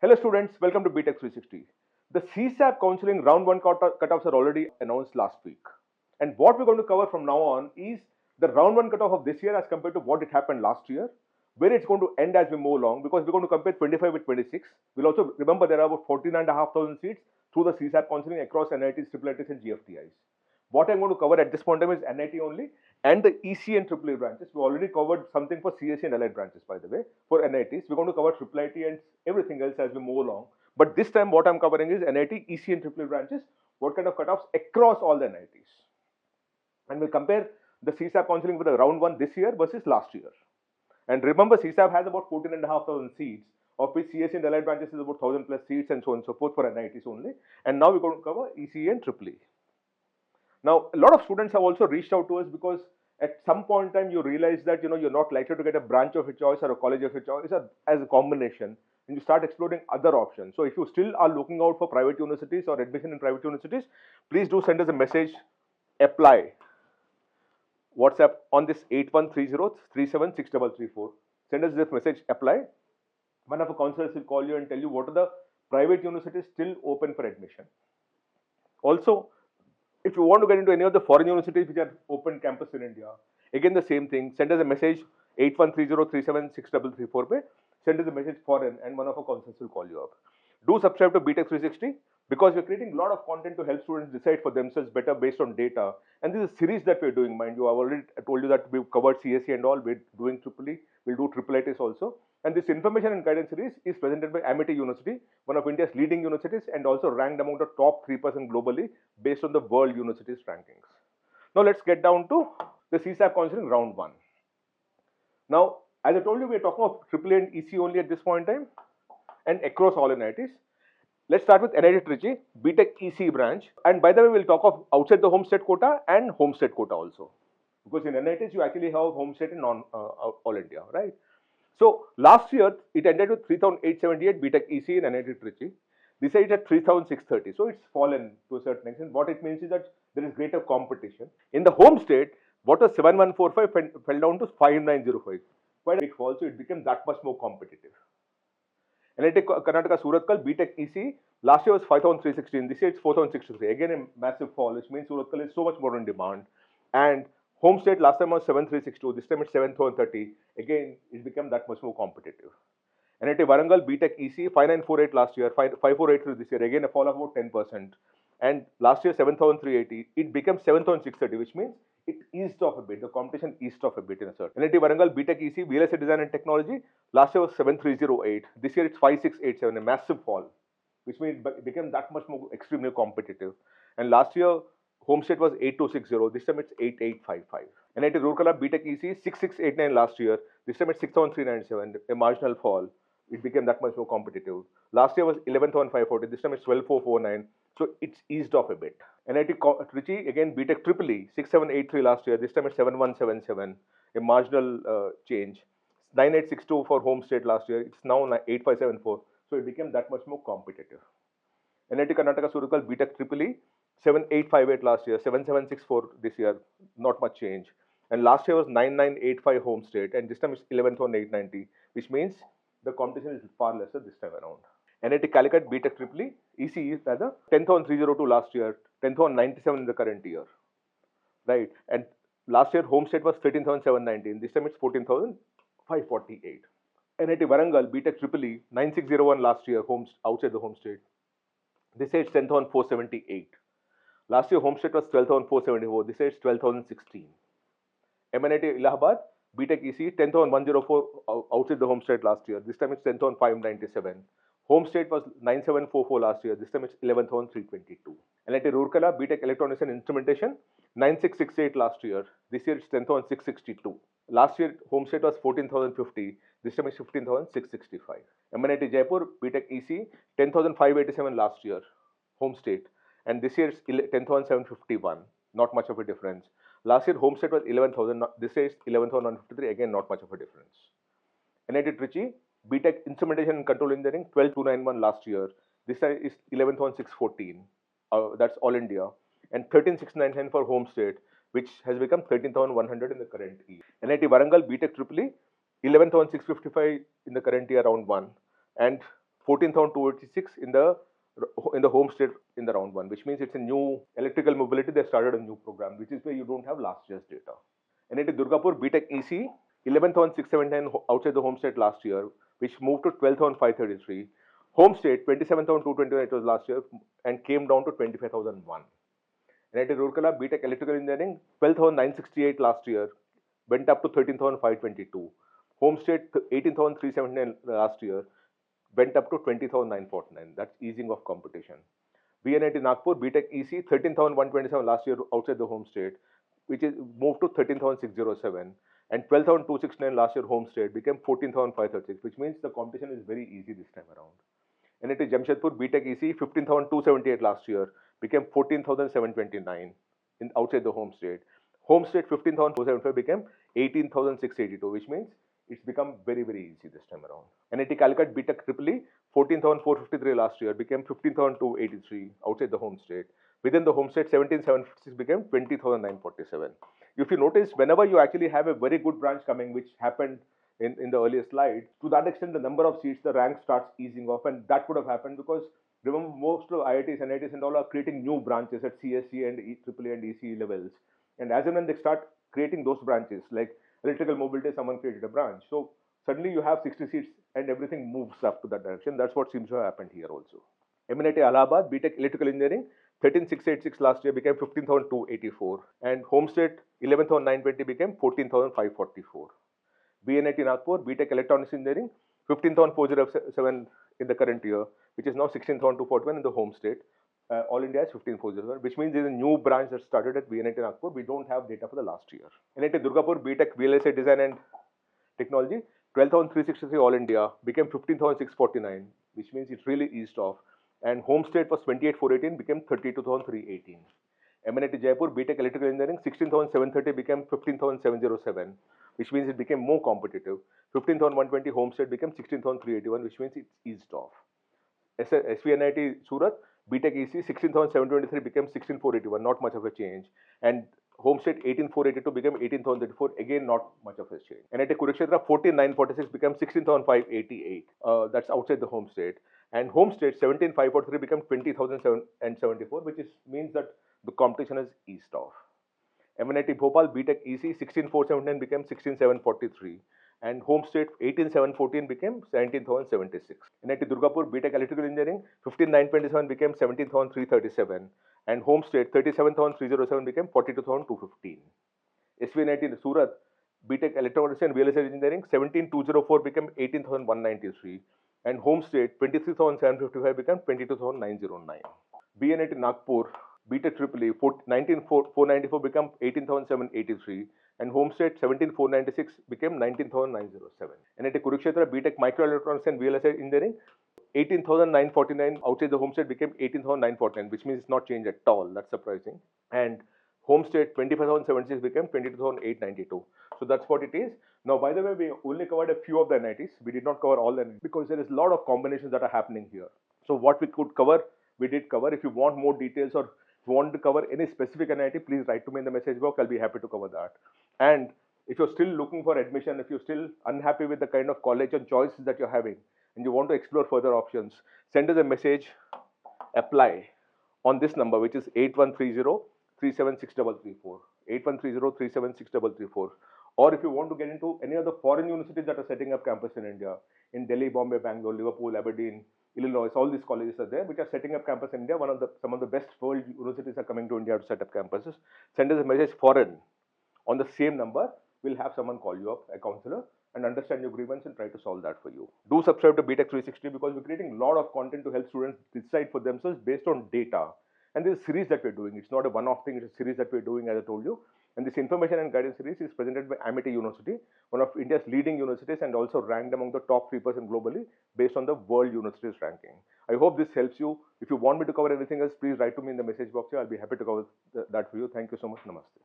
Hello students, welcome to BTech 360. The CSAP counseling round 1 cutoffs are already announced last week. And what we're going to cover from now on is the round 1 cutoff of this year as compared to what it happened last year, where it's going to end as we move along, because we're going to compare 25 with 26. We'll also remember there are about 14,500 seats through the CSAP counseling across NITs, IIITs and GFTIs. What I'm going to cover at this point in time is NIT only and the EC and EEE branches. We already covered something for CSE and allied branches, by the way. For NITs, we're going to cover IIIT and everything else as we move along. But this time, what I'm covering is NIT, EC, and EEE branches. What kind of cutoffs across all the NITs? And we'll compare the CSAP counseling with the round 1 this year versus last year. And remember, CSAP has about 14,500 seats, of which CSE and allied branches is about 1,000 plus seats and so on and so forth for NITs only. And now we're going to cover ECE and EEE. Now, a lot of students have also reached out to us because at some point in time you realize that you're not likely to get a branch of your choice or a college of your choice as a combination, and you start exploring other options. So if you still are looking out for private universities or admission in private universities, please do send us a message, apply. WhatsApp on this 8130376334. Send us this message, apply. One of our counselors will call you and tell you what are the private universities still open for admission. Also, if you want to get into any of the foreign universities which are open campus in India, again the same thing. Send us a message 8130376334 send us a message foreign and one of our counselors will call you up. Do subscribe to BTech 360 because we're creating a lot of content to help students decide for themselves better based on data. And this is a series that we're doing, mind you. I've already told you that we've covered CSE and all. We're doing EEE. We'll do IIITs also. And this information and guidance series is presented by Amity University, one of India's leading universities and also ranked among the top 3% globally based on the world universities rankings. Now let's get down to the CSAP counseling round 1. Now, as I told you, we're talking of EEE and EC only at this point in time and across all NITs. Let's start with NIT Trichy, BTech EC branch. And by the way, we'll talk of outside the home state quota and home state quota also. Because in NITs, you actually have home state and all India, right? So last year, it ended with 3,878 BTech EC in NIT Trichy. This year it's at 3,630. So it's fallen to a certain extent. What it means is that there is greater competition. In the home state, what was 7,145 fell down to 5,905. Quite a big fall, so it became that much more competitive. NIT Karnataka Surathkal BTech EC last year was 5,316. This year it's 4,063. Again a massive fall, which means Surathkal is so much more in demand. And home state last time was 7,362. This time it's 7,030. Again, it became that much more competitive. NIT Warangal BTech EC 5,948 last year, 5,483 this year. Again a fall of about 10%. And last year 7,380. It became 7,630, which means it eased off a bit. The competition eased off a bit in a certain. NIT Warangal BTech EC VLSI Design and Technology last year was 7,308. This year it's 5,687, a massive fall, which means it became that much more extremely competitive. And last year home state was 8,260. This time it's 8,855. NIT Roorkela BTech EC 6,689 last year. This time it's 6,397, a marginal fall. It became that much more competitive. Last year was 11,540. This time it's 12,449. So it's eased off a bit. NIT Trichy, again BTech EEE 6,783 last year. This time it's 7,177, a marginal change. 9,862 for home state last year. It's now 8,574. So it became that much more competitive. NIT Karnataka Surathkal BTech EEE 7,858 last year. 7,764 this year. Not much change. And last year was 9,985 home state, and this time it's 11,890, which means the competition is far lesser this time around. NIT Calicut BTech EEE EC is rather 10,302 last year, 10,097 in the current year, right? And last year home state was 13,719. This time it's 14,548. NIT Warangal BTech EEE 9,601 last year, outside the home state. This year it's 10,478. Last year home state was 12,474. This year it's 12,016. MNIT Allahabad BTech EC 10,104 outside the home state last year. This time it's 10,597. Home state was 9,744 last year. This time it's 11,322. NIT Roorkela BTech Electronics and Instrumentation 9,668 last year. This year it's 10,662. Last year home state was 14,050. This time it's 15,665. MNIT Jaipur BTech EC 10,587 last year. Home state. And this year it's 10,751. Not much of a difference. Last year home state was 11,000. This year it's 11,153. Again, not much of a difference. NIT Trichy BTech Instrumentation and Control Engineering 12,291 last year. This year is 11,614. That's all India. And 13,699 for home state, which has become 13,100 in the current year. NIT Warangal BTech EEE 11,655 in the current year, round 1. And 14,286 in the home state in the round one, which means it's a new electrical mobility. They started a new program, which is where you don't have last year's data. NIT Durgapur BTech EC 11,679 outside the home state last year, which moved to 12,533. Home state 27,229 it was last year and came down to 25,001. NIT Rourkela BTech Electrical Engineering 12,968 last year, went up to 13,522. Home state 18,379 last year, went up to 20,949. That's easing of competition. VNIT Nagpur BTech EC 13,127 last year outside the home state, which is moved to 13,607, and 12,269 last year home state became 14,536, which means the competition is very easy this time around. NIT Jamshedpur BTech EC 15,278 last year became 14,729 in outside the home state. Home state 15,475 became 18,682, which means it's become very, very easy this time around. NIT Calicut BTech EEE 14,453 last year became 15,283 outside the home state. Within the home state, 17,756 became 20,947. If you notice, whenever you actually have a very good branch coming, which happened in the earlier slide, to that extent, the number of seats, the rank starts easing off, and that could have happened because remember, most of IITs, NITs, and all are creating new branches at CSC and EEE and ECE levels. And as and when they start creating those branches, like electrical mobility, someone created a branch. So suddenly you have 60 seats and everything moves up to that direction. That's what seems to have happened here also. MNIT Allahabad BTech Electrical Engineering 13,686 last year became 15,284, and home state 11,920 became 14,544. VNIT Nagpur BTech Electronics Engineering 15,407 in the current year, which is now 16,241 in the home state. All India is 15,407, which means there's a new branch that started at VNIT Nagpur. We don't have data for the last year. NIT Durgapur BTech VLSI Design and Technology 12,363 all India became 15,649, which means it really eased off. And home state was 28,418 became 32,318. MNIT Jaipur BTech Electrical Engineering 16,730 became 15,707, which means it became more competitive. 15,120 home state became 16,381, which means it's eased off. SVNIT Surat BTech EC 16,723 became 16,481, not much of a change. And home state 18,482 became 18,034, again not much of a change. NIT Kurukshetra 14,946 became 16,588. That's outside the home state. And home state 17,543 became 20,074, which means that the competition has eased off. MNIT Bhopal BTech EC 16,479 became 16,743. And home state 18,714 became 17,076. NIT Durgapur BTech Electrical Engineering 15,927 became 17,337, and home state 37,307 became 42,215. SVNIT Surat BTech Electronics and VLSI Engineering 17,204 became 18,193, and home state 23,755 became 22,909. BNIT Nagpur BTech EEE 19,494 became 18,783, and home state 17,496 became 19,907. NIT Kurukshetra BTech Microelectronics and VLSI Engineering 18,949 outside the home state became 18,949, which means it's not changed at all. That's surprising. And home state 25,076 became 22,892. So that's what it is. Now, by the way, we only covered a few of the NITs. We did not cover all the NITs because there is a lot of combinations that are happening here. So what we could cover, we did cover. If you want more details or if you want to cover any specific NIT, please write to me in the message box. I'll be happy to cover that. And if you're still looking for admission, if you're still unhappy with the kind of college and choices that you're having, and you want to explore further options, send us a message, apply on this number, which is 8130-376334, 8130-376334. Or if you want to get into any of the foreign universities that are setting up campus in India, in Delhi, Bombay, Bangalore, Liverpool, Aberdeen, Illinois, all these colleges are there, which are setting up campus in India. Some of the best world universities are coming to India to set up campuses. Send us a message foreign on the same number. We'll have someone call you up, a counselor, and understand your grievance and try to solve that for you. Do subscribe to BTech 360 because we're creating a lot of content to help students decide for themselves based on data. And this is a series that we're doing. It's not a one-off thing, it's a series that we're doing, as I told you. And this information and guidance series is presented by Amity University, one of India's leading universities and also ranked among the top 3% globally based on the World Universities ranking. I hope this helps you. If you want me to cover anything else, please write to me in the message box here. I'll be happy to cover that for you. Thank you so much. Namaste.